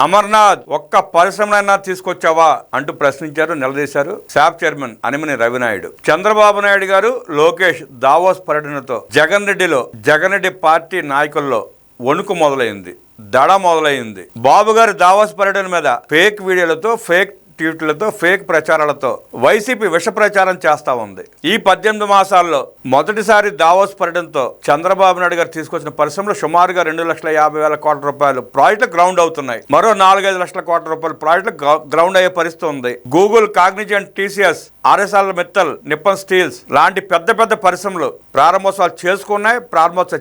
అమర్నాథ్ ఒక్క పరిశ్రమనైనా తీసుకొచ్చావా అంటూ ప్రశ్నించారు, నిలదీశారు శాప్ చైర్మన్ అనిమిని రవినాయుడు. చంద్రబాబు నాయుడు గారు, లోకేష్ దావోస్ పర్యటనతో జగన్ రెడ్డి పార్టీ నాయకుల్లో వణుకు మొదలైంది, దడ మొదలైంది. బాబు గారి దావోస్ పర్యటన మీద ఫేక్ వీడియోలతో, ఫేక్ ట్వీట్లతో, ఫేక్ ప్రచారాలతో వైసీపీ విష ప్రచారం చేస్తా ఉంది. ఈ 18 మాసాల్లో మొదటిసారి దావోస్ పర్యటనతో చంద్రబాబు నాయుడు గారు తీసుకొచ్చిన పరిశ్రమలు సుమారుగా 2,50,000 కోట్ల రూపాయలు ప్రాజెక్టులు గ్రౌండ్ అవుతున్నాయి. మరో 4-5 లక్షల కోట్ల రూపాయల ప్రాజెక్టులు గ్రౌండ్ అయ్యే పరిస్థితి ఉంది. Google, Cognizant, TCS, Arcelor Mittal, Nippon steels లాంటి పెద్ద పరిశ్రమలు ప్రారంభోత్సవాలు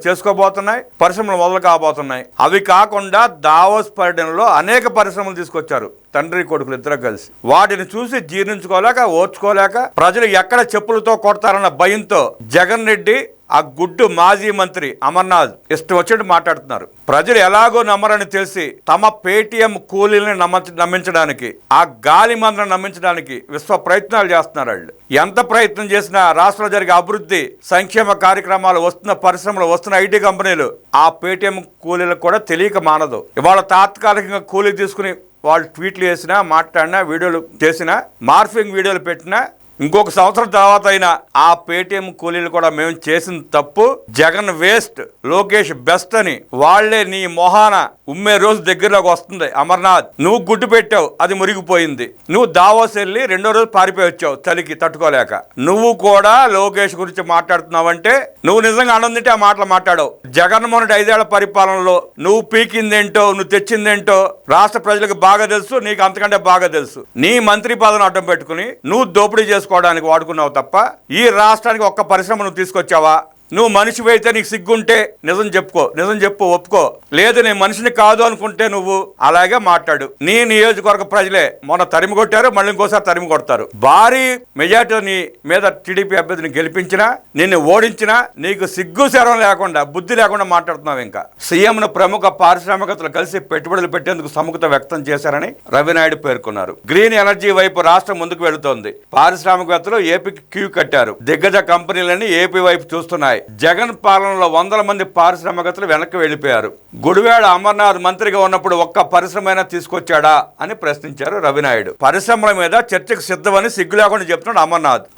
చేసుకోబోతున్నాయి. పరిశ్రమలు మొదలు కాబోతున్నాయి. అవి కాకుండా దావోస్ పర్యటనలో అనేక పరిశ్రమలు తీసుకొచ్చారు తండ్రి కొడుకులు ఇద్దరు కలిసి. వాటిని చూసి జీర్ణించుకోలేక, ఓర్చుకోలేక ప్రజలు ఎక్కడ చెప్పులతో కొడతారన్న భయంతో జగన్ రెడ్డి, ఆ గుడ్డు మాజీ మంత్రి అమర్నాథ్ ఇష్టం వచ్చినట్టు మాట్లాడుతున్నారు. ప్రజలు ఎలాగో నమ్మరని తెలిసి తమ పేటీఎం కూలీలని నమ్మించడానికి, ఆ గాలి మంత్రం నమ్మించడానికి విశ్వ ప్రయత్నాలు చేస్తున్నారు. వాళ్ళు ఎంత ప్రయత్నం చేసినా రాష్ట్రంలో జరిగే అభివృద్ధి, సంక్షేమ కార్యక్రమాలు, వస్తున్న పరిశ్రమలు, వస్తున్న ఐటీ కంపెనీలు ఆ పేటీఎం కూలీలకు కూడా తెలియక మానదు. ఇవాళ తాత్కాలికంగా కూలీ తీసుకుని వాళ్ళు ట్వీట్లు చేసినా, మాట్లాడినా, వీడియోలు చేసినా, మార్ఫింగ్ వీడియోలు పెట్టినా, ఇంకొక సంవత్సరం తర్వాత అయినా ఆ పేటీఎం కూలీలు కూడా మేము చేసిన తప్పు, జగన్ వేస్ట్, లోకేష్ బెస్ట్ అని వాళ్లే నీ మొహాన ఉమ్మే రోజు దగ్గరలోకి వస్తుంది. అమర్నాథ్, నువ్వు గుడ్డు పెట్టావు, అది మురిగిపోయింది. నువ్వు దావోస్ వెళ్ళి 2వ రోజు పారిపోయి వచ్చావు చలికి తట్టుకోలేక. నువ్వు కూడా లోకేష్ గురించి మాట్లాడుతున్నావంటే నువ్వు నిజంగా ఆనందింటే ఆ మాటలు మాట్లాడవు. జగన్మోహన్ రెడ్డి 5 ఏళ్ల పరిపాలనలో నువ్వు పీకిందేంటో, నువ్వు తెచ్చిందేంటో రాష్ట్ర ప్రజలకు బాగా తెలుసు, నీకు అంతకంటే బాగా తెలుసు. నీ మంత్రి పదవిని అడ్డం పెట్టుకుని నువ్వు దోపిడీ చేసుకోవడానికి వాడుకున్నావు తప్ప ఈ రాష్ట్రానికి ఒక్క పరిశ్రమ నువ్వు తీసుకొచ్చావా? నువ్వు మనిషివి అయితే నీకు సిగ్గుంటే నిజం చెప్పు, ఒప్పుకో. లేదు నేను మనిషిని కాదు అనుకుంటే నువ్వు అలాగే మాట్లాడు. నీ నియోజకవర్గ ప్రజలే మొన్న తరిమి కొట్టారు, మళ్ళీ ఇంకోసారి తరిమి కొడతారు. భారీ మెజార్టీ నీ మీద టీడీపీ అభ్యర్థిని గెలిపించినా, నిన్ను ఓడించినా నీకు సిగ్గు శరం లేకుండా, బుద్ధి లేకుండా మాట్లాడుతున్నావు. ఇంకా సీఎంను ప్రముఖ పారిశ్రామికతలు కలిసి పెట్టుబడులు పెట్టేందుకు సముఖత వ్యక్తం చేశారని రవినాయుడు పేర్కొన్నారు. గ్రీన్ ఎనర్జీ వైపు రాష్ట్రం ముందుకు వెళుతోంది. పారిశ్రామికవేత్తలు ఏపీకి క్యూ కట్టారు. దిగ్గజ కంపెనీలన్నీ ఏపీ వైపు చూస్తున్నాయి. జగన్ పాలనలో 100 మంది పారిశ్రామికవేత్తలు వెనక్కి వెళ్లిపోయారు. గుడివాడ అమర్నాథ్ మంత్రిగా ఉన్నప్పుడు ఒక్క పరిశ్రమైనా తీసుకొచ్చాడా అని ప్రశ్నించారు రవినాయుడు. పరిశ్రమల మీద చర్చకు సిద్ధమని సిగ్గు లేకుండా చెప్తున్నాడు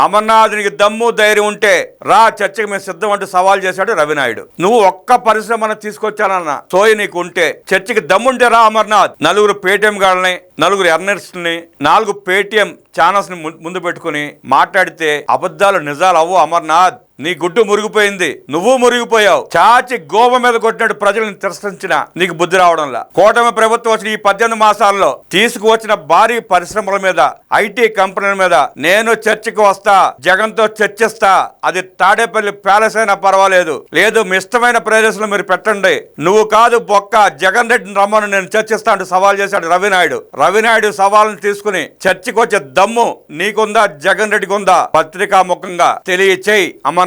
అమర్నాథ్ నీకు దమ్ము ధైర్యం ఉంటే రా, చర్చకు మేము సిద్ధం అంటూ సవాల్ చేశాడు రవినాయుడు. నువ్వు ఒక్క పరిశ్రమను తీసుకొచ్చానన్న సోయి నీకు ఉంటే, చర్చకి దమ్ముంటే రా అమర్నాథ్. 4 పేటీఎం గాళ్ళని, 4 ఎర్నర్స్ని, 4 పేటీఎం ఛానల్స్ ని ముందు పెట్టుకుని మాట్లాడితే అబద్ధాలు నిజాలు అవ్వు అమర్నాథ్. నీ గుడ్డు మురిగిపోయింది, నువ్వు మురిగిపోయావు. చాచి గోవ మీద కొట్టినట్టు ప్రజలను తిరస్కరించిన నీకు బుద్ధి రావడంలా. కూటమి ప్రభుత్వం వచ్చిన ఈ 18 మాసాల్లో తీసుకువచ్చిన భారీ పరిశ్రమల మీద, ఐటీ కంపెనీల మీద నేను చర్చకు వస్తా, జగన్ తో చర్చిస్తా. అది తాడేపల్లి ప్యాలెస్ అయినా పర్వాలేదు, లేదు మీ ఇష్టమైన ప్రదేశంలో మీరు పెట్టండి. నువ్వు కాదు బొక్క, జగన్ రెడ్డిని రమ్మను, నేను చర్చిస్తా అంటూ సవాల్ చేశాడు రవినాయుడు సవాల్ని తీసుకుని చర్చకు వచ్చే దమ్ము నీకుందా, జగన్ రెడ్డికి ఉందా? పత్రికా ముఖంగా తెలియచేయి అమర్నాథ్.